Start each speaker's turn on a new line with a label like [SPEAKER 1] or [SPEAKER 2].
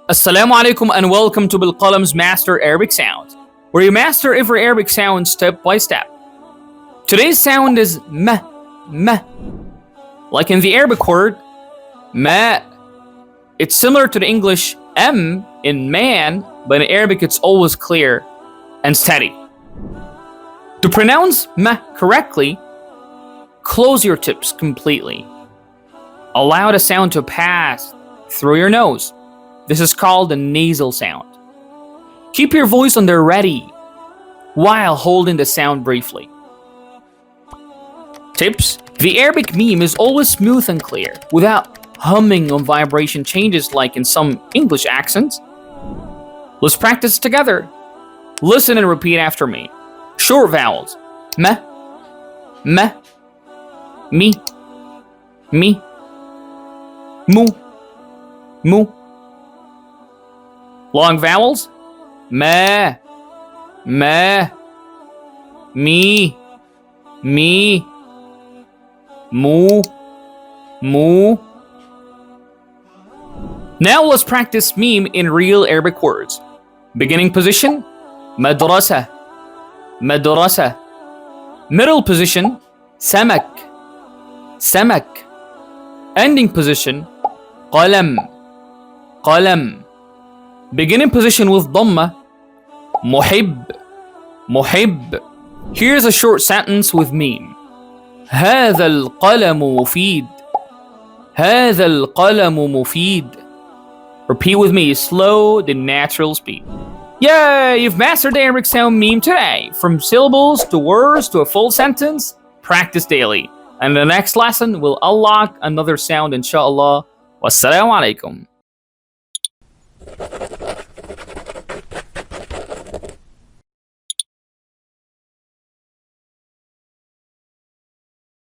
[SPEAKER 1] Assalamu alaikum and welcome to Bilqalam's Master Arabic Sounds, where you master every Arabic sound step by step. Today's sound is ma, ma. Like in the Arabic word, ma. It's similar to the English m in man, but in Arabic it's always clear and steady. To pronounce ma correctly, close your tips completely. Allow the sound to pass through your nose. This is called a nasal sound. Keep your voice on the ready while holding the sound briefly. Tips: the Arabic meme is always smooth and clear, without humming or vibration changes like in some English accents. Let's practice together. Listen and repeat after me. Short vowels: ma, ma, mi, mi, mu, mu. Long vowels: ma, ma, mi, mi, mu, mu. Now let's practice meme in real Arabic words. Beginning position: madrasa, madrasa. Middle position: samak, samak. Ending position: qalam, qalam. Beginning position with dhamma: muhib, muhib. Here's a short sentence with meme. هذا القلم مفيد. هذا القلم مفيد. Repeat with me, slow the natural speed. Yay! You've mastered the Arabic sound meme today. From syllables to words to a full sentence, practice daily. And the next lesson will unlock another sound, inshallah. Wassalamu alaikum.